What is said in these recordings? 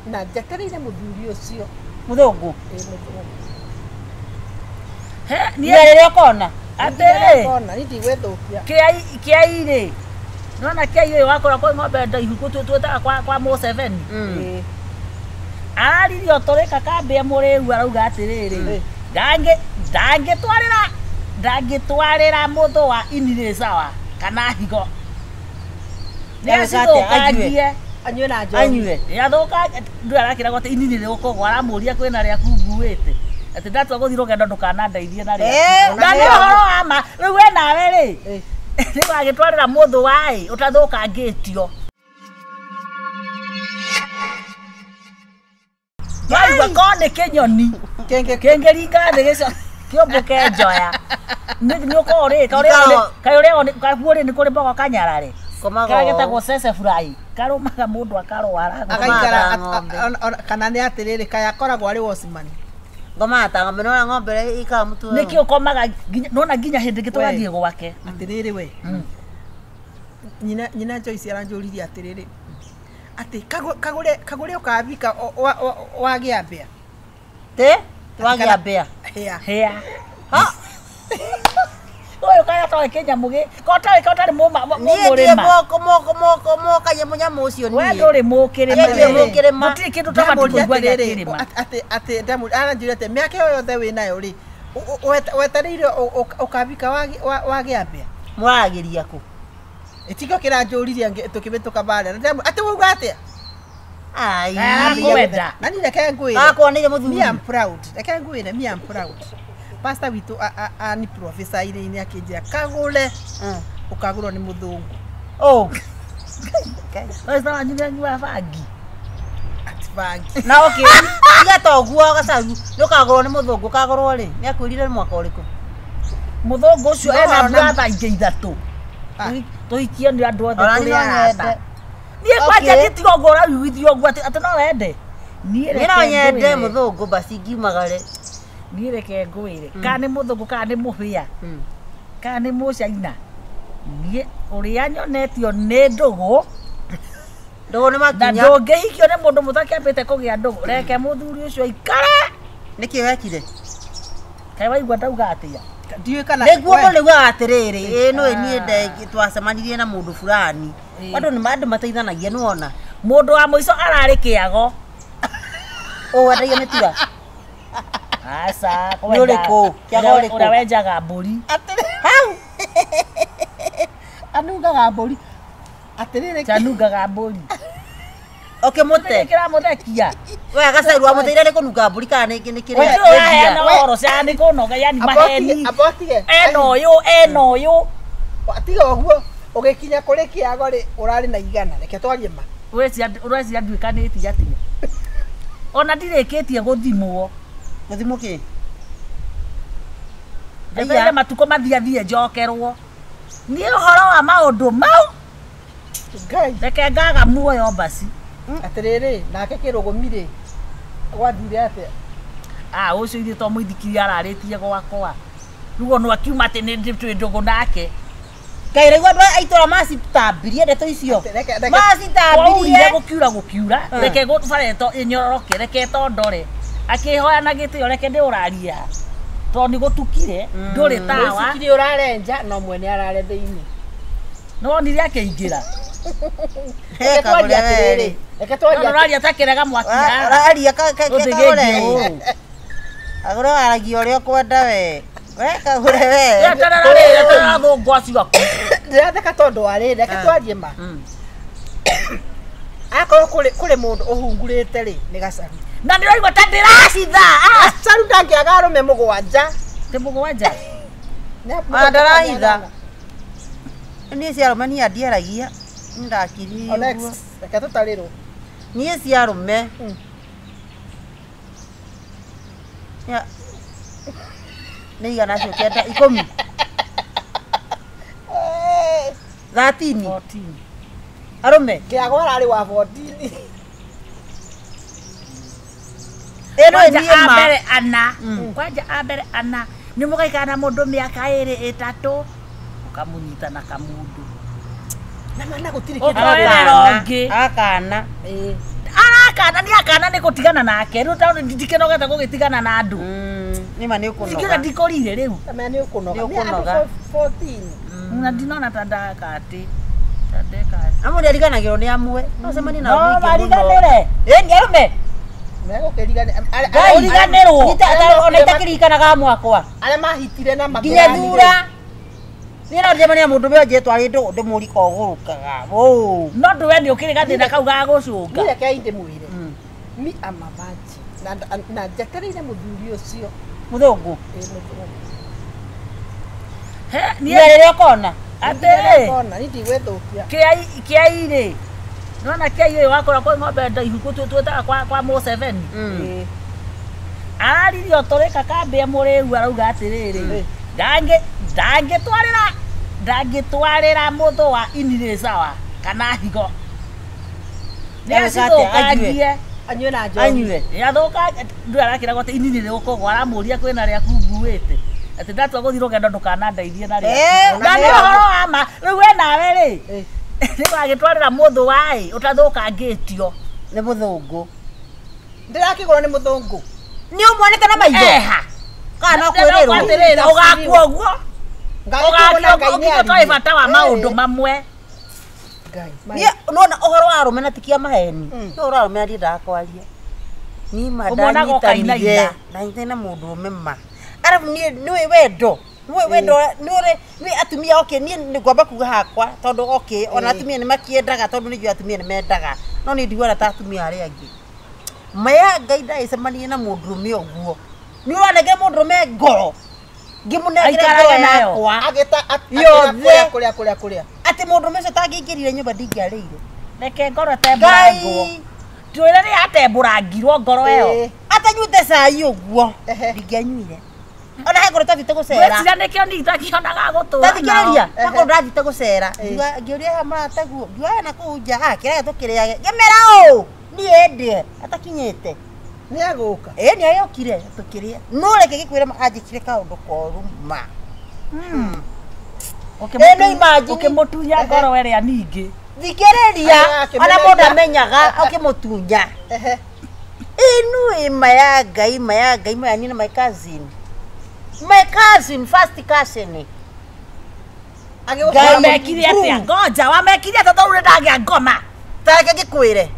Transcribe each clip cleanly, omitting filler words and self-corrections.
na njetereire muthuri ucio muthungu he ni rĩrĩa ũkona atĩ kona nindi gwethukia kiaire nona kiaire wakora kwa ng'ombe ndaihu twetaga kwa Mo7 araririo toreka kambia mũrĩu arauga atĩrĩrĩ ndangĩtwarĩra mũthũ wa inire sawa kana higo nĩacithũkangie anyue na njohi anyue yathũka ndũarakĩra gote inire gũkogwo aramũria kwĩna rĩa kunguĩte ati ndatua guthi rugendo ndukanandeithie na ria na ni horo ama riu we nawe ri ni wagitwarira muthu wai utathukangitio Wai wakone kenyoni kengeringa ndigico kiombuke njoya ni ukore kaure ni kuri mbogo kanyarare kagetagwo sese fry karumaga mundu akarwara akaikara kana ni atiriri kaya koragwo ari Osman ngomata ngombe nona ngombe ika mutu niki ukomaga nona ginya hindi gitwathie gwake atiriri we nyina Joyce aranjuririe atiriri ati kagure ukabika wagia mbea te wagia mbea hea ha oyo kaya tawe Kenya muge kotari murima moko kanyamunyamu ucio ni we nduri mukirima mutiri kindu tamatukuigwa kirima ati ndamu aranjurete miake yothe winayo ri wetereire ukabika wagia mbea muragiria ku itiko kiranjuririe tukibituka bare ndamu ati wuga atia ai kwenda nani reke ngwire akonire muthuri me am proud reke ngwire me am proud pastor witu ani professor ine-ini akinjira kagure ukagurwo ni muthungu Oisa wanyunya nyua bangi bangi na okay iga toguo gacaru ndukagurwo ni muthungu kagurwo ri ni akwirire mwaka uriku muthungu ucio ena brother inge ithatu tuikie ni andu othe turi ata nie kwanja gitigo ngora withio ngwa ati no wende nie nyende muthungu basi ngimagare nie reke ngwire kana muthungu kana ni muhia kana ni mucaina nie uria nyonetio ni ndugu ndugu ni makinya ndungihikio ni mundu muthaki ambite kugia ndugu reke muthuri ucio ikare niki wekire kai waigua ndauga atia ndiwe kana niguo niguo atiriri no nie ndege twacemanirie na mundu fulani andu ni mandu mateithanagia nuona mundu wa muico arari kiago wendagia mĩtura asa nĩũrĩkũ kiago ũrĩkũ ũrĩa wenjaga mbũri hau anungaga mbũri atĩrĩrĩ chanungaga mbũri mũte kĩramuthekia we gacairwa mũteire nĩ kũnunga mbũri kana nĩ kĩrĩa na oro cia nĩ kũnoga yani maheni eno ũyũ atiga ũguo ũgĩkinya kũrĩ kĩago rĩ ũrarĩ na igana reke twarie ma ũreciria nduĩkanĩtie atia ona ndirĩkĩtie gũthimwo kĩ ndĩrenda matuko mathiathie njokerwo niĩ ũhoro wa maũndũ mau reke ngaga muoyo basi atĩrĩrĩ nake kĩrũgũmi-rĩ gwathire atĩa ũcio ithuĩ to mũithikiri ararĩtie gwakwa rĩu no akiuma atĩ nĩ twĩ ndũgũ nake Ngai rĩu andũ a itũra macitambirie ndeto icio macitambirie gũkiura reke bareto inyororoke reke tondore akihoya na gĩtĩo reke ndĩũraria to nĩ gũtukire ndũrĩ tawa mũcikiri ũrarenja no mwene arare thĩinĩ no nire akĩingĩra reke twarie atĩrĩrĩ reke twarie ũraria takĩrega mwaki araria kagũre agũra aragia ũrĩa ũkwenda we Kagure we tarara thungu acigaku ndiratheka tondu wari reke twarie ma akorwo kuri mundu uhungurite ri ni gacaru na ndiraigua ta ndiracitha gacaru ndangiaga arume mugwanja ti mugwanja ndarahitha nie ciarume ni andiaragia ndakiri uguo reke tutarirwo nie ciarume ya nĩ igana cio kenda 10 13 arume kĩago ararĩ wa 14 ĩno ni ambere ana kwanja ambere ana nĩ mũgaikara na mũndũ mĩaka 2-3 ũkamunyita na kamundu na mana gũtirĩ kĩndũ akana akana nĩ gũtigana nake rĩu tondũ ndikenogete gũgĩtigana na andũ nĩma nĩ ũkũnoga ndikiuga ndikũrire rĩu Kama nĩ ũkũnoga. Nĩ ũkũnoga. 14. na ndinona ta ndakati amwe ariganagĩrwo nĩ amwe no cemani na no mariganĩre nĩ arume Megũkĩrigana. ũriganĩrwo ona itakĩririkanaga mwakwa Arĩa mahitire na nginya thura niĩ no ndĩmania mũndũ ũmwe njĩtwarĩtwo ndĩmũrika ũgũrũkaga no ndũwe nĩ ũkĩrĩ gathĩna kau ga gũcũnga Nĩ reke ndĩmwĩre. Mi amavanji. Na njetereire mũthuri ũcio. mũthũngũ niĩ rĩrĩa ũkona atĩrĩ Kona nĩ ndigwĩthũkia. kĩai-rĩ nona kĩai-rĩ wakora kwĩ ng'ombe ndaihu twĩtaga kwa Mũseveni araririe ũtũrĩka kambĩ mũrĩu arauga atĩrĩrĩ ndangĩtwarĩra mũthũ wa inirĩ sawa kana higo nĩacithũkangie Anyue na njohi. anyue yathũkangia ndũ arakĩra gote inirĩ rĩgũkũgwa aramũria kwĩna rĩa kunguĩte atĩ ndatua gũthiĩ rũgendo ndũkanandeithie na rĩa na nĩ ũhoro wa ma rĩu we nawe-rĩ nĩwagĩtwarĩra mũthũ waĩ ũtathũkangĩtio nĩ mũthũngũ Ndĩrakĩgũrwo nĩ mũthũngũ. nĩ ũmuonete na maitho kana no kwĩrĩrwo ũgakua ũguo ũgakua ũtwĩ bata wa maũndũ mamwe niĩ nona ũhoro wa arũme na tikia maheni nĩ ũhoro wa arũme na ndiendaga kwaria niĩ ma Ũmuonaga ũkainaina. ndanyitanire na mũndũ ũrũme ma arabu niĩ nĩwĩ wendo nĩ atumia niĩ nĩ ngwamba kuga hakwa tondũ ona atumia nĩ makĩendaga tondũ nĩ njũĩ atumia nĩ mendaga no nĩ ndiguana ta atumia arĩa angĩ maya Ngai ndagĩcemanirie na mũndũrũme ũguo nĩ ũranengere mũndũrũme ngoro ngĩmũnengere ngoro yakwa Kũrĩa. atĩ mũndũrũme ũcio tangĩingĩrire nyũmba ndingĩarĩire reke ngoro tembũrangwo twĩre nĩ atembũrangirwo ngoro ĩyo atanyuĩte cai ũguo ndingĩanyuire ona he ngoro tathiĩte gũcera wĩcira nĩkĩo nĩ itakĩonaga gũtũra tathikĩrĩria he ngoro ndathiĩte gũcera ngĩũria he marataguo ngiuaya na kũu nja kĩrĩa tũkĩrĩage ngemera ũ niĩ ndĩ atakinyĩte Nĩ agũka. nĩ ayokire tũkĩrĩa no reke gĩkwĩre anjĩkire kaũndũ koru ma ũkĩmũtunya ngoro ĩrĩa ningĩ thikĩrĩria ona mũndũ amenyaga ũkĩmũtunya inu maya Ngai maya niĩ na my cousin first cousin wamekire atĩa ngoja wamekire atĩa tondũ nĩ ndagĩa ngoma tareke ngĩkwĩre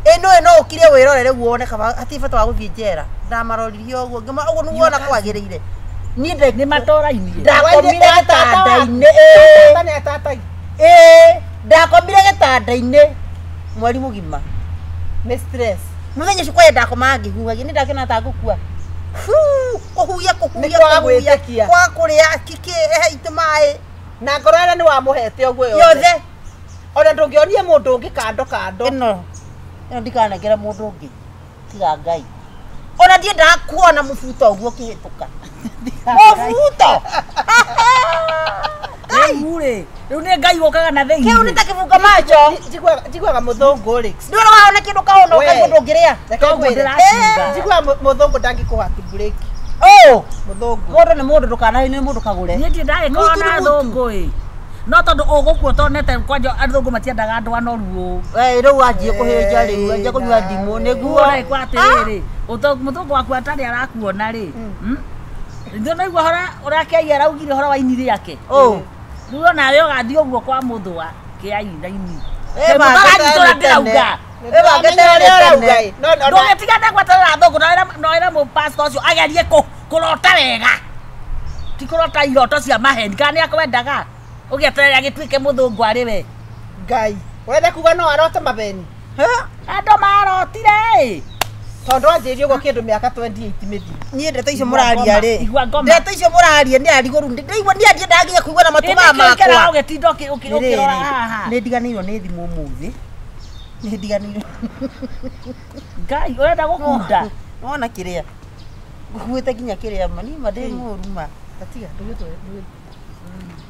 ĩno no ũkire wĩrorere guone kaba hatirĩ bata wa gũthiĩ njera ndamaroririe ũguo ũguo nĩguo ona kwagĩrĩire niĩ nĩ matũrainie ndakomire gĩtanda-inĩ ndakomire gĩtanda-inĩ mweri mũgima Nĩ stress. mũthenya ũcio kwaya ndakomaga ngĩhuhagia nĩ ndakĩona ta ngũkua kũhuhia Gwĩtĩkia. kwa kũrĩa kĩkĩhe itũ maĩ Na ngoro ĩrĩa nĩ wamũhete ũguo yothe Ona ndũngĩonia mũndũ ũngĩ kando. ĩno ndikanengera mũndũ ũngĩ tiga Ngai ona ndiendaga kuona mũbuto ũguo ũkĩhĩtũka mũbuto rĩu-rĩ rĩu nĩ Ngai ũkaga na thĩinĩ kĩu nĩ ta kĩbunga macho Njiguaga mũthũngũ Rix. nĩ ũrĩa waona kĩndũ kahonoka mũndũ ũngĩrĩa Toguo ndĩraciuga. Njiguaga mũthũngũ ndangĩkũhaki burĩki. Mũthũngũ. mũndũ nĩ mũndũ ndũkanahinĩ nĩ mũndũ kagũre niĩ ndĩndagĩkorwo na thũngũ-ĩ no tondũ ũgũkua tonete kwanja athũngũ matiendaga andũ anoru rĩu anjie kũhĩnja rĩu anjia kũnyua ndimũ nĩguo ũrekwa atĩrĩrĩ mũthũngũ waku atarĩ arakuona-rĩ ithuĩ naigua ũrakĩai araugire ũhoro wa ini rĩake rĩu onawe ũgathiĩ ũguo kwa mũthũ wa kĩai-inĩ mũtaranyitũra ndĩrauga ndũgĩtigana gweterera thũngũ noĩra mũpastor ũcio agerie kũrota wega ti kũrota iroto cia maheni kana nĩ akwendaga ũgĩeterera gĩtuĩke mũthũngũ arĩ we Ngai. Ũrenda kuga no arote mabeni. andũ marotire Tondũ anjĩrie ũguo kĩndũ mĩaka 28 mĩthiru. niĩ ndeto icio mũraria-rĩ igua ngoma ndeto icio mũraria nĩ arigũru ndaigua nĩ andiendaga nginya kũigua na matũ maya makwa makwa ũgĩtinda ũkĩrora haha nĩ ndiganĩirwo nĩ thimũ ũmũthĩ nĩ ndiganĩirwo Ngai ũrenda gũkunda wona kĩrĩa ngũkuĩte nginya kĩrĩa ma niĩ ma ndĩ mũru ma Tatiga ndũgĩtwe.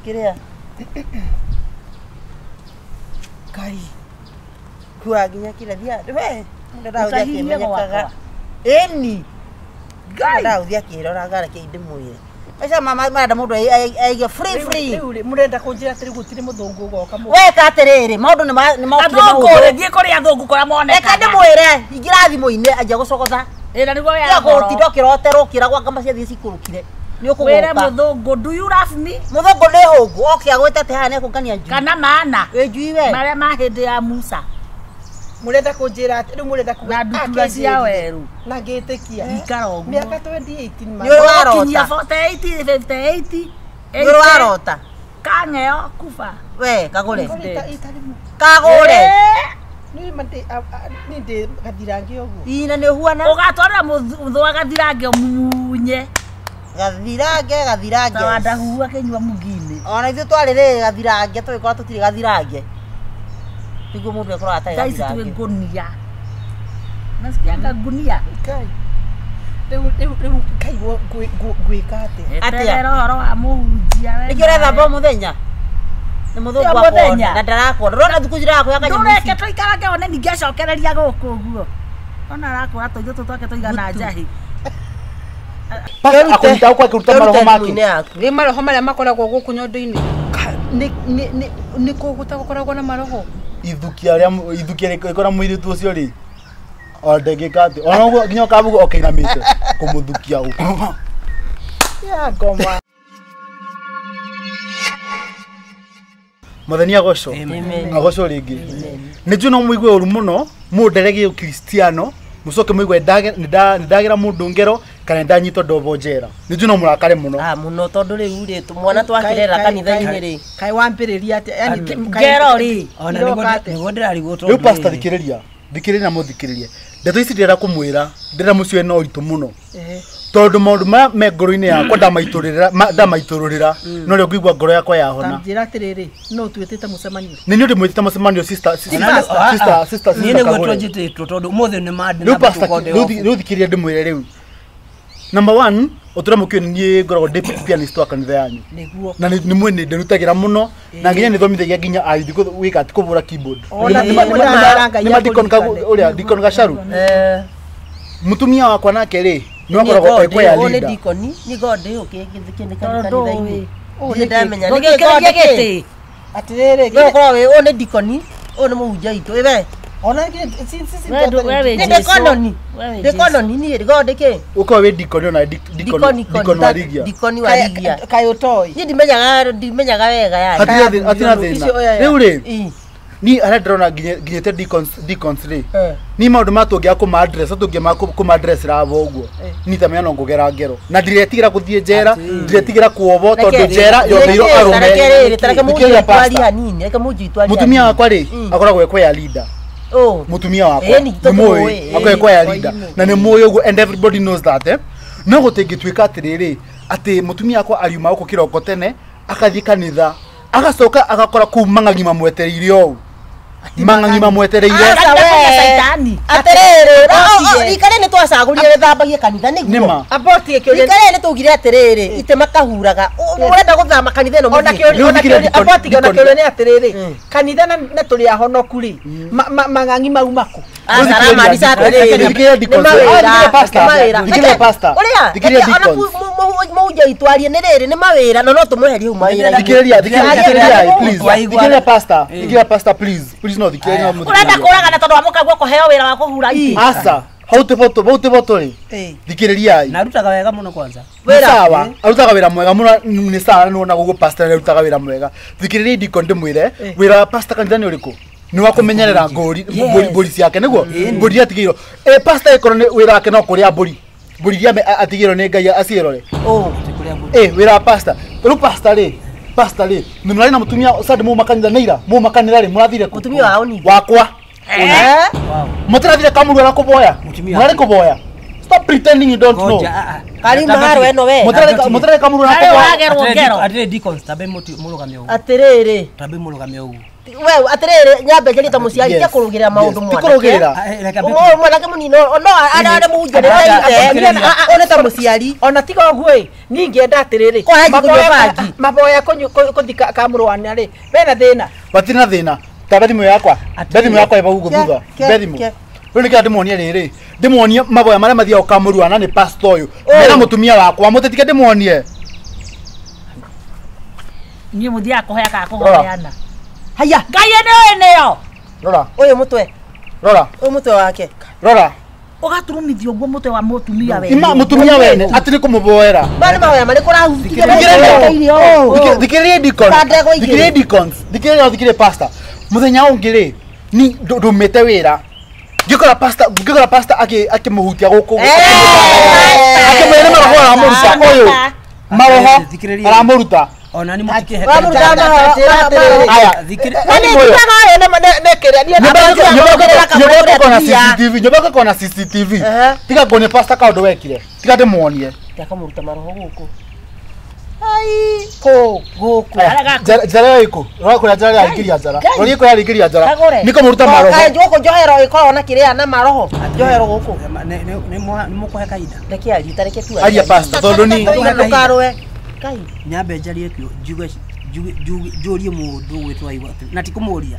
kĩrĩa Ngai. kuaga nginya kĩrĩa we Ũtahihinya gwakwa. ĩni Ngai ndagũthiĩ akĩroraga reke ndĩmwĩre Acha mama marenda mundu aiga free. Murenda kunjira atiri gutiri muthungu goka mu. Weka atiriri maundu ni maukire athungu thie kuri athungu kora moneka. Eka ndimwire ingira thimo-ini anja gucogotha. Ira niguo ya. Ya gutindo kirotero kira gwa kama cia thie cikurukire. Ni ukugoka. Were muthungu do you love me? Muthungu ni hungu oke agwete te hana ekungania njui. Kana maana. Njui we. Maria mahindi ya Musa. Murenda kunjira atiri murenda kuga. Na ndutura cia weru. Na ngitikia. Ikara oguo. Miaka 28 ma. Ni warota. Kinyia 48 58. Ni warota. Kangeo kufa. We kagure. Itari. Kagure. Ni mate ni de gathirange oguo. Ina ni huana. Ugatwara muthu wa gathirange munye. Gathirange. Tawanda huwa kenywa mugini. Ona ithu twarire gathirange twikora tutire gathirange. Tigo mundu ekora atai Taisi gathirange. tuwe gunia. Nasikia gunia. Kai. Riu kai gwika ate. Atia. Roro wa muhunjia we. Nikire thamba muthenya. Ni muthungu wa muthenya. Na ndarakora. Rona thuku jira yako yakanya muci. Ndureke tuikarage one ningecokereria guku guo. Ona arakora toithu tutwake tuigana njahi. Akunita kwa kuruta maroho maki. Ri maroho maria makoragwo guku nyondo-ini. Ni kuguta gukoragwo na maroho. Ithukia ikora mwiri tu ucio ri. Ondegekate. Ona uguo nginya kabugo okeinamite kumuthukia guku. Ya ngoma. Mathani agoco. Agoco ringi. Niju no muigwe uru muno munderege Kristiano mucoke muigwe ndagira mundu ngero kana ndanyito ndobo njera. Niju no murakare muno. Muno tondu riu ri tumwana twakirera kanitha-ini ri. Kai wambiriria ate yani Ngero ri. Ona niguo ndirarigwo tondu. Riu pastor thikiriria muthikiririe. Ndeto ici ndira kumwira ndira mucio eno ritu muno. Tondu maundu me ngoro-ini yakwa ndamaitururira no rio ngigwa ngoro yakwa yahona. Tanjira atiriri no twitite mucemanio. Ni ndi mwitite mucemanio sister. Ni niguo twanjititwo tondu mothe ni mandi na tukonde. Riu thikiria ndimwire riu. Number 1 utura mukio ni ngoragwo ndi pianist wa kanitha yanyu. Niguo. Na ni mwene ndirutagira muno na nginya ni thomithagia nginya aithi wika ati kuvura keyboard. Ni madikon ka uria dikon gasharu. Mutumia wakwa nake ri no ngoragwo ekwaya One leader. dikoni ni gode ukigithikene kanitha-ini. Ndamenya Ndamenya gete. Atiriri. Ndio kwa we one dikoni one muhunjia itu iwe. Ona since wewe Ni dekononi ni gode ke. Uko we dikon na dikon wa rigia. Dikoni wa rigia. Kai utoi. Ni ndimenyaga wega yani. Atina thina. Riu ri ni ara ndrona nginyete deacons ri. Ni maundu matungia kuma address atungia kuma address ravo uguo. Ni tamenya no ngugera ngero. Na ndiretigira kuthie njera, ndiretigira kuovo tondu njera yothiro arume. Tareke muji twali hanini, reke muji twali. Mutumia wakwa ri akoragwo ekwaya leader. Mutumia wakwa ni moyo akwaya leader na ni moyo uguo and everybody knows that no gutingituika atiriri ati mutumia wakwa ariuma uko kiroko tene akathie kanitha agacoka agakora ku mang'ang'ima mwetereire ou mang'ang'ima mwetereire saitani atiriri ikare ni twacagurire thambagie kanitha niguo aboti ekele ikare ni tugire atiriri ite makahuraga urenda guthama kanitha no ona aboti ona kele ni atiriri kanitha na tuli ahonoku ri mang'ang'i mau mako salama ni saturday muja itwarie ni riri ni mawira no tumuherie umawira Dikiria pastor please no dikiria no urenda kuraga na tondu amuka guo kuheo wira wa kuhura iti asa haute voto ri dikiriria ai narutaga wega muno kwanza sawa arutaga wira mwega muno ni sawa nuona gugu pastor arutaga wira mwega dikiriria diko ndimwire wira pastor kanitha ni uriku ni wa kumenyerera mburi ciake niguo mburi atigiro pastor ikoro ni wira wake no kuria mburi ya atigiro ni ngai acirore wira pastor ru pastor ri ni mrari na mutumia sadi mu makanitha neira mu makanitha ri murathire ku mutumia wao ni wakwa mutirathire kamuru na kuboya murari kuboya stop pretending you don't know kari maharo eno we mutirathire kamuru na kuboya atire deacons tabe murugamio atiriri tabe murugamio wewe atiriri nyambe njeri ta muciari tia kurugira maundu mwana kurugira mwana ke munino no ara muhunjire one ta muciari ona tiga oguo ni ngienda atiriri maboya kuthika kamurwana ri bena thina watina thina tabethimo yakwa eba gugu thutha bethimo ruri ka ndimonia riri ndimonia maboya maria mathia ukamurwana ni pastor uyu mena mutumia wakwa mutetike ndimonie Ni muthia kuhoya ka kuhoyana. Haya, Ngai eneo. Rora. uyu mutwe. Rora. Uyu mutwe wake. Rora. Ugaturumithio guo mutwe wa mutumia we. Ima mutumia wene atiri kumuboera. Bani mahoya mari kurahutia. Thikiririe deacons. Thikiririe deacons. Thikiririe pastor. Muthenya ungire ni ndumite wira. Ngikora pastor akimuhutia guku. Akimwene maroho aramuruta uyu. Maroho aramuruta. Ona ni mutikiheka. Aya, nyoboka kona CCTV. Tiga kone pastor kaundo wekire. Tiga demonie. Ndakamuruta maroho guku. Ai, ko guku. Jara iko. Rora kona jara yaringiria jara. Rora iko yaringiria jara. Niko muruta maroho. Ai, joko johero iko na kiria na maroho. Johero guku. Ni mukuhe kaida. Reke ali tareke tu. Aria pastor tondu ni ndukarwe. Kai. Nyambe njarie kio jurie mundu gwitwa igwa na tikumuria.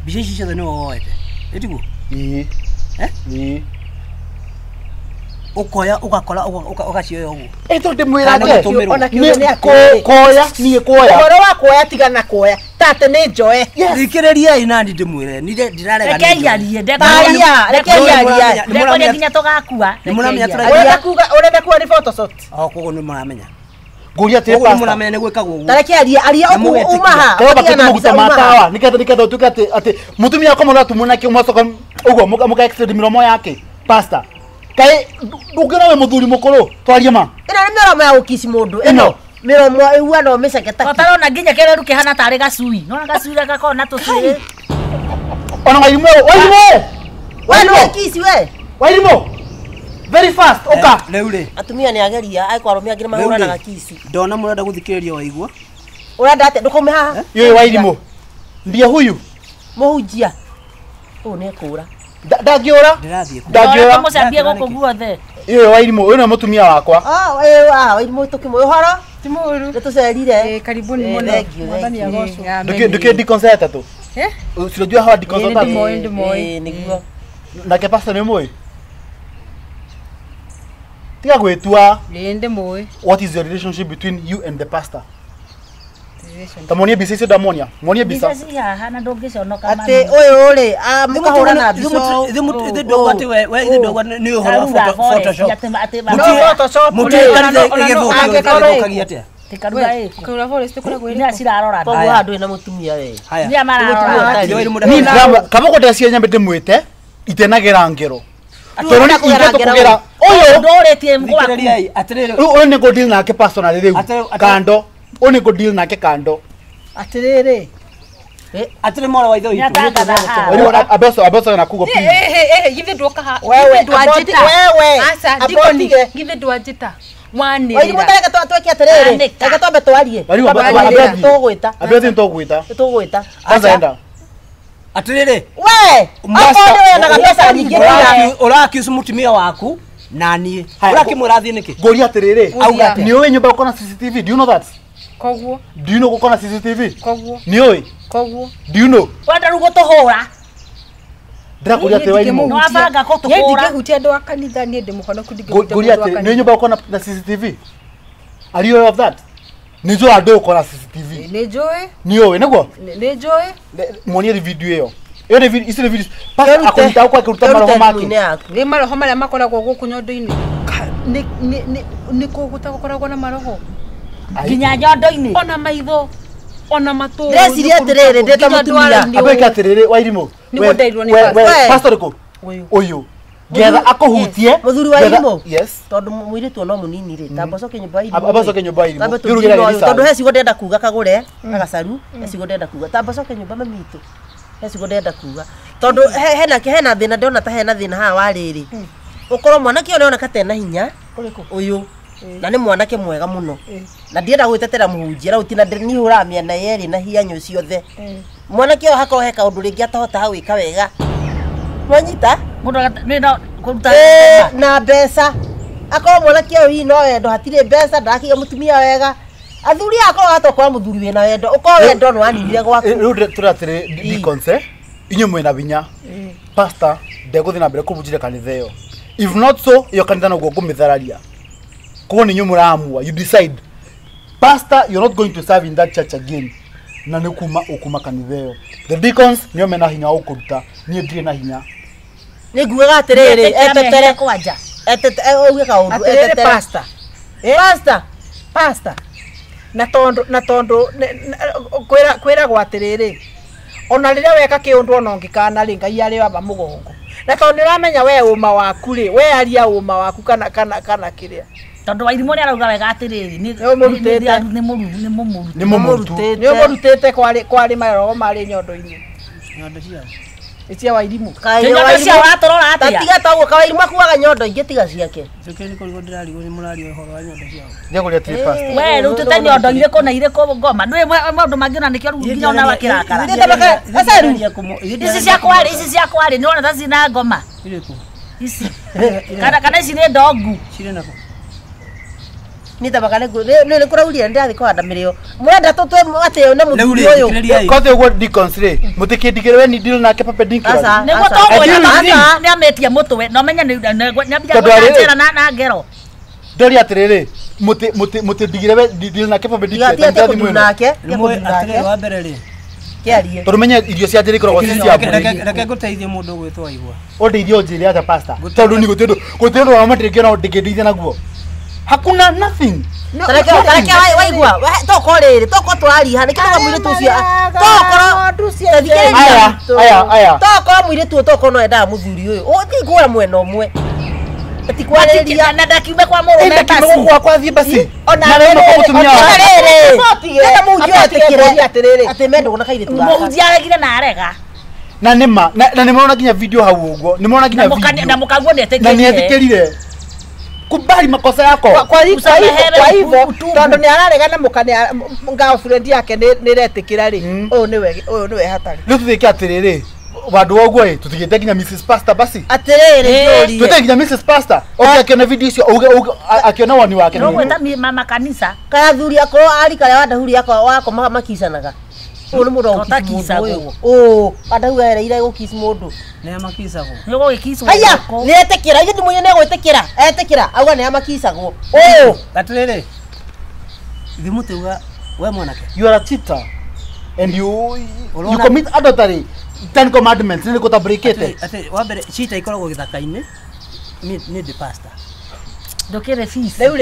Bici ici ciothe nĩ woete ĩtiguo ũkoya ũgakora ũgacioya ũguo ndĩmwĩra kuoya Ũhoro wa kuoya tiga na kuoya tate nĩ njoe thikĩrĩriai nani ndĩmwĩre ndirarega Reke yarie ndekore nginya tũgakua. Ũrenda kuoya ni photoshoot koguo nĩ mũramenya nguria atĩ koguo nĩ mũramenya nĩ gwĩkagwo ũguo Tareke aria umaha. Kaba bakete muguta matawa niketha tuke ati mutumia wako mwana tumuna ki mwasoka ugo muka extend miromo yake pastor kai ndukira we muthuri mukuru twarie ma Ina ni miromo ya gukisi mundu ino miromo iwa no meceketa Utarona nginya kereru kihana tari gacui. Nona gacui gakona tucui. ona wairimo we no kisi we wairimo very fast oka rĩu rĩ atumia ni ageria ai kwaromia angire mahura na gakisi ndona mũrenda gũthikĩrĩria waigua urenda ate ndukume haha yoyo wairimo ndiye huyu muhunjia ni kura ndagiora ndĩrathiĩ Mucambie guku guothe. yoyo wairimo uyu ni mutumia wakwa wairimo tukimwe uhoro Timuru. tucerire Karibuni muno. Mwathani agocwo. nduke dikonseta tu unajua hawa dikonseta niguo na pastor ni moi tiga gwetua Ndi moe. what is the relationship between you and the pastor tamonie bisisi damonia monie bisa Bisasi haha na ndũngĩconoka ate uyu ri mukahura na biso ithe ndogwa atĩ we ithe ndogwa nĩ ũhoro wa photoshop mũtiĩkarithĩgĩthũkagia atĩa tikaruga ĩ Kaura forest kuragwo ina cirarora koguo handu ina mutumia we nia mararora ni drama kama ko ndacia nyambe ndimwite itenagera ngero toro ni kugira uyu ndũrĩtie thikĩrĩriai atĩrĩrĩ uyu ni go deal nake personally riu kando uyu ni go deal nake kando atiriri atĩrĩ mwana wa ithe witũ nĩatangatha abeso na kugo please githe ndoka ha wewe asa ndikoni githe ndwajita wairi wanirira mutareka tweke atiriri reke twambe twarie tugwita abeso ntogwita tugwita kwanza enda atĩrĩrĩ we akone we na pesa nyingi ũrakiusu mutumia waku na niĩ ũrakĩmwĩra athiĩ nĩkĩ goria atiriri auga ni uyu nyumba uko na CCTV do you know that koguo do you know uko na CCTV koguo ni uyu koguo do you know wenda rugo tũhũra ndira kuria ati wairimo no abanga ye kũtũhũra ndingehutia andũ a kanitha niĩ ndĩmũhonoku ndingehutia goria andũ a ati ni kanitha nyumba uko na CCTV are you aware of that nizo ando uko na CCTV nĩ njũĩ ni uyu niguo nĩ njũĩ monie video iyo iyo ni video isi video pastor akonita kwa kuruta maroho make nĩ maroho marĩa makoragwo gũkũ nyondo-inĩ nĩ kũguta gũkoragwo na maroho nginya nyondo-inĩ ona maitho ona matũ ndeciria atiriri ndeta mutumia abeka atiriri wairimo Niguo ndairwo nĩ pastor. pastor ko uyu getha akohutie muthuri wa irimo yes tondu muiritu no munini ri tambocoke nyumba irimo abacoke nyumba irimo tambe tugira tondu heci ndenda kuga kagure agacaru heci ndenda kuga tambocoke nyumba mamitu heci ndenda kuga tondu hena thina ndona ta hena thina ha wariri ukorwo mwanake ona ona katena hinya uyu na ni mwanake mwega muno na ndienda gwitetera muhunjia ra utina ni hura miena yeri na hianyo ciothe mwanake o hakorwo heka undu ringi atahota ha gwika wega mwanyita mundu nina kuruta na mbeca akorwo mwanake uyu no wendo hatire mbeca ndakiga mutumia wega athuri akorwo hatokora muthuri wina wendo ukorwo wendo no aninire gwaku riu turatire diconse inyo mwena binya pastor ndekuthi na mbere kubujire kanitha iyo if not so iyo kanitha no gukumithararia ko ni nyu muramua you decide pastor, you're not going to serve in that church again. Na ukuma kanitheo. The deacons niyo mena hinya ukuruta, niye ndire na hinya. Niguaga atiriri, etetere kwanja. Oige kaundu, etetere pastor. Pastor. Na tondo kwira gwatiriri. Ona riria weka kiundu ona ngikana ri Ngai ari aba mugongo. Na tondo niramenya we uma waku ri, we aria uma waku kana kiria. Tondu Wairimu ni arauga wega atiriri ni murutete kwari marogo mari nyondo-ini. Nyondo cia. Icia Wairimu. Nyondo cia watorora atia. Tiga tawo Wairimu akuaga nyondo ingi tiga ciake. Coke ni korigo ndirarigo ni murario uhoro wa nyondo cia. Nyaguria ti pastor. We rutete nyondo iriko na iriko ngoma. Ndwe maundu mangiona nikio rugu nginya ona wakirakara. Ici cia kwari ni ona taci na ngoma. Iriko. Ici. Kana ici ni ndogu. Cire nako. Nitabaka ne kurauria ndathi kwanda mirio mwenda tutwe ateo ne muthu uyu Kothe ugo deacons ri mutikindigire we ni deal nake perpendicular. Nego togo ni ametia mutwe no menya ni ambia gutera na ngero. Ndori atiriri mutindigire we deal nake perpendicular. Ndathi mwena nake Rimwe atiriri wa mbere ri. Kiarie. Turumenye irio cia njiri korwo cia Reke guteithie mundu gwitwa igwa. Ondeithio njiri ata pastor. Tondu ni gutindo wa matirikio na ndingeithia naguo. Hakuna nothing. Tareke waigwa toko twari hani kana mwire tucio aya toko mwire tu toko no enda muthuri uyu utigura mwena umwe Atikwariria na ndakiume kwa murume basi kwa thie basi Ona rere mutumia nenda munjio atikire ati mendo kuna kaire tu mujiaregire na arega na nima na nimeona ginya video hau ugo nimeona ginya video na mukaguo na nietikirire kubali makosa yako kwa hivyo tondu ni ararega na mukane ngao friend yake ni retikira ri uyu niwe hatari riu tuthike atiriri wandu woguo tutigite ginya Mrs Pastor basi atiriri tutige ginya Mrs Pastor akiona video icio akiona wani wake no gweta mama kanisa kaya thuri akoro ari kare wanda huri wako makisanaga uyu ni murongo adahu ereire gukis mundu Ne amakisagwo. ni gugikiswo haya ni etekira ithi mwenye ne gwetekira etekira auga ni amakisagwo Atiriri. Thimuteuga we mwanake. you are a cheater and you commit adultery 10 commandments ni ko break it Ati wa mbere cheater ikoragwo githaka-ini. Ni the pastor. ndokere fees riu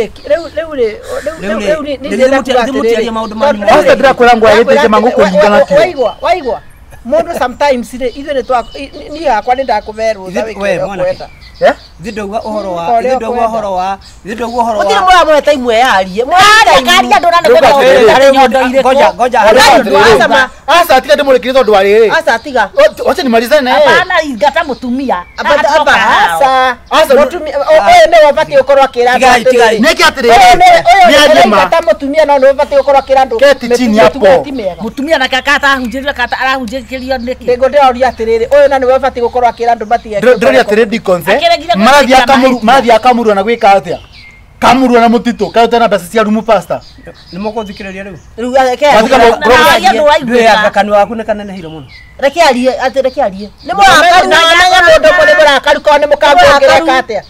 ndimutiaria maundu manyu pastor ndira kwirangwa agitike mangu kuringana tu waigwa mundu sometimes ithe ni yakwa ni ndakuverwo kwenda Thindogwa uhoro wa utire mura mweta imwe yarie karia ndona ni kwenda nyondo iriko goja asa atiga ndimurikire tondu wa riri asa tiga wacha nimalizane naye hapana ingata mutumia asa mutumia oyo ni wabati ukorwa kira niki atiriri ni ajema ingata mutumia no wabati ukorwa kira ndu keti chini hapo mutumia na kakata hunjirira kata arahunjikirio niki ndego ndio atiriri uyu na ni wabati ukorwa kira ndu bati ndori atiriri dikonse marathia kamuru na gwika atia kamuru na mutito kauta na basi cia rumu pastor nimukuthikiriria riu riu ndwe anga kanwa waku ne kanene hiro muno reke arie ni murakaru ko ni mukangongereka atia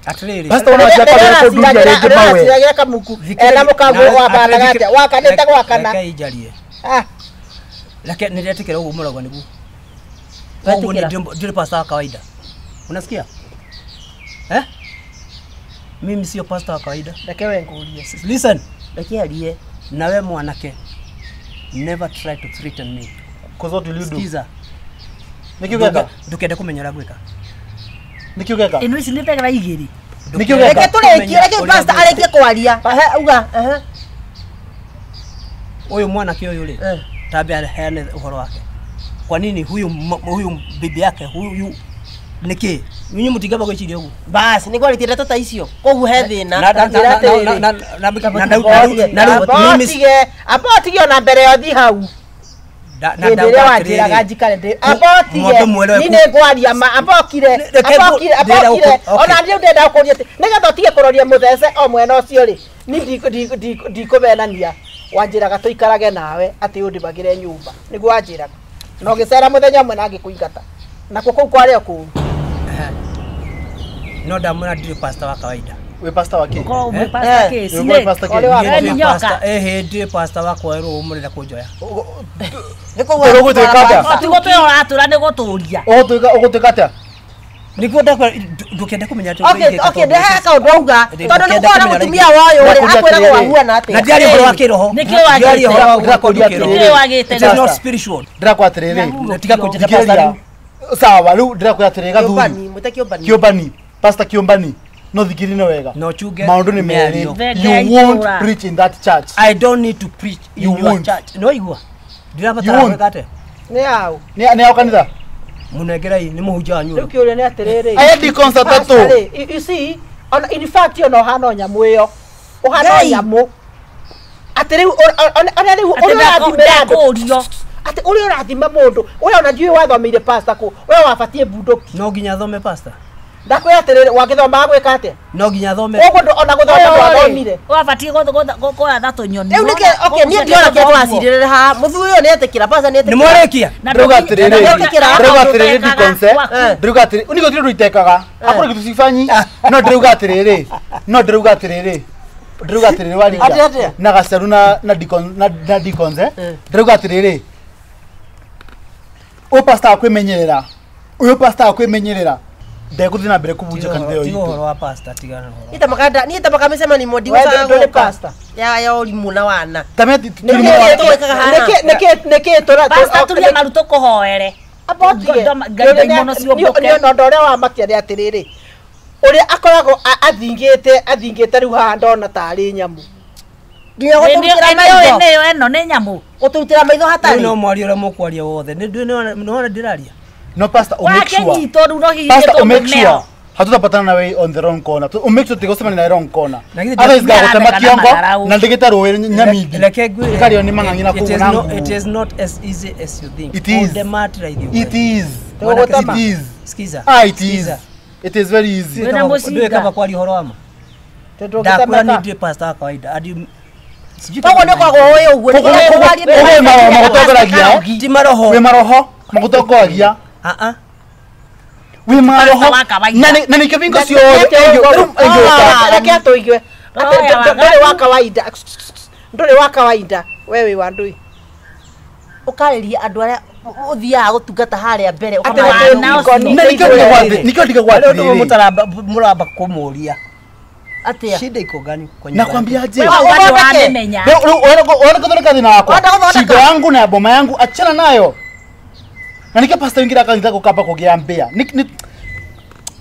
Atiriri. pastor ona cia kwa nduja rege mawe ya kamuku na mukango wa bana atia wakanite gwakana reke ijarie reke niretikira uguo muragwa niguo uguo ni pastor wa kawaida unasikia mimi sio pastor wa kawaida reke wengurie listen reke arie na we mwanake never try to threaten me cause what will you do skiza nikiugeka ndukende kumenyera gwika nikiugeka inu ici nitegera igiri nikiugeka reke turekie reke pastor arekie kwaria uga uyu mwanake uyu ri tabe aheane uhoro wake kwa nini huyu bibi yake huyu niki nyinyi mutigaba gwiciria ugu basi ni kwari tira tata icio kogu he thina apotige ona mbere yothi hau ndire wanjiraga njikare ndi apotige nine ngwaria ma apokire ona ndiu ndenda kuria ati nigetha utige kuroria muthece o mwena ucio ri ni ndikubenania wanjiraga tuikarage nawe ati undibagire nyumba niguo wanjiraga no gicera muthenya mwe na ngikuingata nako kou kwari o kuu no ndamwona ndiri pastor wa kawaida we pastor wake Ko me pasta ke we sile. pastor ke Ni nyoka. Ndi pastor wako ero umurira kunjoya. Pero gutwikata Tigo pe oratura ni guturia. ogutwikata Nikuo ndukende kumenya tu. Okay, ndehe kaundu auga tondu ni kwona mutumia woyo uri akwira wahuana ati Na ndiari horo wakiroho. Niki wagite. Niki wagite. It is not spiritual. ndrakwa atiriri Tiga kunjeta pastor. sawa riu ndrakwa atiriri gathuri Kiombani, mwite Kiombani. Kiombani pastor Kiombani no thikirine wega No chuge. maundu ni meri Vega you won't igura. preach in that church I don't need to preach in You your won't. church. No igua. Ndiraba You won't. tarakate. Nĩ au. ni ao kanitha Munegerai ni muhunja wanyu. Rĩu kĩũria nĩ atĩrĩrĩ. aya deacons atatu Pastor-rĩ, you see, in fact ona ũhana nyamũ ĩyo. Ũhana nyamũ. Atĩ rĩu ona rĩu ũrĩa ũrathimĩra andũ. Kurio. Atĩ ũrĩa ũrathima mũndũ. Ũrĩa ona ndiũĩ wathomeire pastor kũ. Ũrĩa wabatie bunduki. No nginya thome pastor. Ndakwĩra atĩrĩrĩ wagĩthomaga gwĩka atĩa? No nginya thome. Ũguo ona gũthoma ndwathomire. Wabatie goya thato nyoni. Riu nike okay nie ndiona ke twacirire ha muthu uyu ni etikira pasa ni Ni etikira mwarekia. ndruga atiriri ndruga atiriri deaconse Waku. ndruga atiriri uniko tiri ruitekaga akora kitu sifanyi no ndruga atiriri no ndruga atiriri ndruga atiriri wali Atia. na gaceru na deaconse ndruga atiriri o pastor akwimenyerera uyu pastor akwimenyerera ndekuthi na mbere kubunja kanitha yo Tigo horo itu wa pastor tigana horo. ita makanda ni ita makamesema ni modi Wewe wasa ndio pastor. ya olimu na wana tameti Nĩkĩ tũra Pasta tulia maruto kuhoere. abotige Ngai mono ciũmbũke. nĩ ũndũ ũrĩa wamakia nĩ atĩrĩrĩ ũrĩa akoragwo athingĩte rĩu haha ndona tarĩ nyamũ nginya guturutira maitho Nĩyo eno nĩ nyamũ. guturutira maitho Riu hatari no mwari ura mukwaria wothe. Ni no ndiraria. no pastor o make sure Wake nyito rĩu no hihi pastor o make tũmĩmeo. sure hatutapatana na wewe on the wrong corner o make sure tigosema na wrong corner Na githĩ otherwise ndaramenyaga gagutema na kiongo matharaũ. na ndigita ruwe nyamindi Reke ngwire. Kario ni mang'ang'ina It is kuguna not- nguo. It is not as easy as you think. It is. The matter It idhi. is. Tũgũtema. It is. Skiza. Ah, it is. Skiza. It is very easy. Wĩna mũcinga. Ndio kama kwari horo wama. Ndakwira ni ndiye pastor wa kawaida. Adi sijui kogo ni kwago uyu uguo ni Oge magotogoragia. ti maroho. We maroho magotogoragia. We maroho. Pastor wa kawaida. Na ni kivingo sio reke atũigue ndũrĩ wa kawaida ndũrĩ wa kawaida wewe wa ndũi ukariria andu aria uthiaga gutungata haria mbere nikio ndiga gwati. Muramba kumuria. atia Shida iko gani kwa nyumba? Nakwambia je. Wamenya. Wewe kuthondeka thina wako. Shida yangu na boma yangu achana nayo. Na nike pastor wingira kanitha gukamba kugia mbea.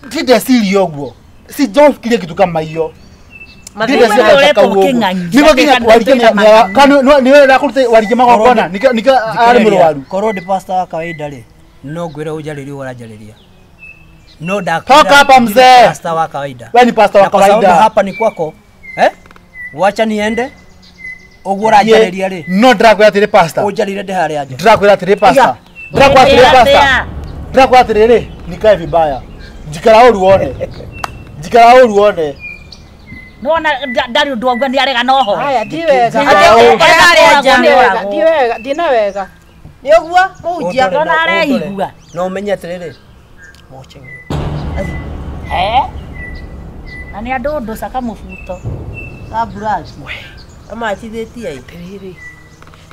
Ndide siri ogwo. Si don't kiria kitu kama hiyo. Nĩwe kinya warigania kanu niwe rakurute warigania magokona nika ari murwaru. Korwo ndi pastor wa kawaida ri. No ngwira ujariria urajariria. No Toka hapa mzee. Pastor wa kawaida. Wewe ni pastor wa Na kwa sababu kawaida. hapa ni kwako. Wacha niende. Ugura jariria ri. No drakwira atiri pastor. Ujarire ndi haria aje. Drakwira atiri pastor. Drakwira atiri pastor. Drakwira atiri ri nikae vibaya. Jikara uruone. Jikara uruone. Nona ndari undu auga ni arega noho. haya ndi wega ndina wega ni uguo muhunjia Ndona areigua. No umenye atiriri. Watching. Na nĩ andũ ndũcaka mũbuto. aburaji amachithĩtie ai rĩrĩ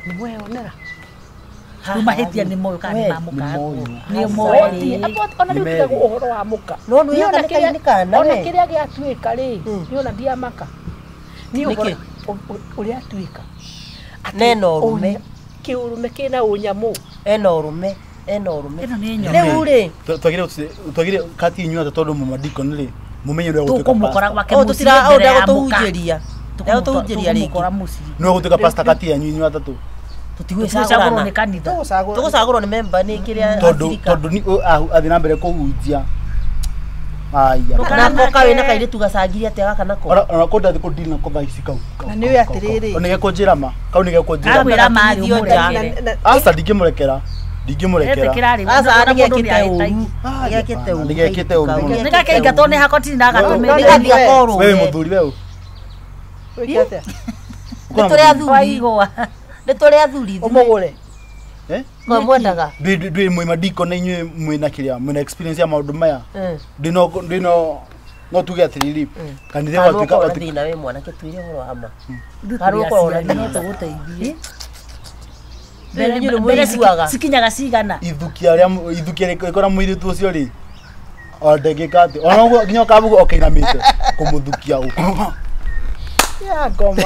nĩ mweyonera Rĩu mahĩtia nĩ moyo kana nĩ mamũka. Nĩ Oti, moyo. ona rĩu tiga ũhoro wa mũka no nĩ yona nĩ kana ona we kĩrĩa gĩatuĩka rĩ nĩ ona ndiamaka nĩ ũhoro ũrĩa atuĩka nena ũrũme kĩũrũme kĩna ũnyamũ ena ũrũme Ĩno nĩ nyamũ. rĩu rĩ Twagire kati inyuothe tondu mumadiko nĩ mumenye ũrĩa gũtuĩka Tũkũmũkora pastor. gwake o mũciĩ tutira mbere ya mũka. ndagũtũhunjĩria ndagũtũhunjĩria rĩngĩ Tũkũmũkora mũciĩ. No gũtuĩka pastor kati yanyu inyuothe atatu. Tũtigwĩcagũrwo nĩ kanitha. tũgũcagũrwo nĩ memba nĩ kĩrĩa Tondu ni athi na mbere kũhunjia. Aya. nako kawe na kairĩtu gacangirie atĩa gaka nako Ona kũ ndathi kũdina kũthaici kau. na nĩ atĩrĩrĩ Ona gekũnjĩra ma. Kau nĩ gekũnjĩra. Agwĩra marĩ ũmũrekere. Asa ndingĩmũrekera. Ndingĩmũrekera. Etĩkĩra rĩ. aca Ona mũndũ nĩgekĩte nĩahĩtagia. ũru nĩgekĩte ũru Nĩgekĩte ũru. Nĩ gakĩingatwo nĩ hakoti na agatũmĩra. nĩgathiĩ akorwo Wewe mũthuri wewe. wĩkĩte nĩ tũrĩ athuri Waigua. nĩ tũrĩ athuri ũmũgũre kwa mwendaga Ndĩ mwĩ madiko na inyuĩ mwĩ na kĩrĩa mwĩ na experience ya maũndũ maya. Ndino no tuge atiriri kanithe Kana watuika ukorwo na thina we mwanake twire horo wa ma. Kana ukorwo na thina tũgũteithie mbere nyũrũ mũiguaga. cikinyaga cigana ithukia ikora muiritu ucio ri o ndagika ati ona nginya kabugo okainamite kumuthukia uko Ya ngoma.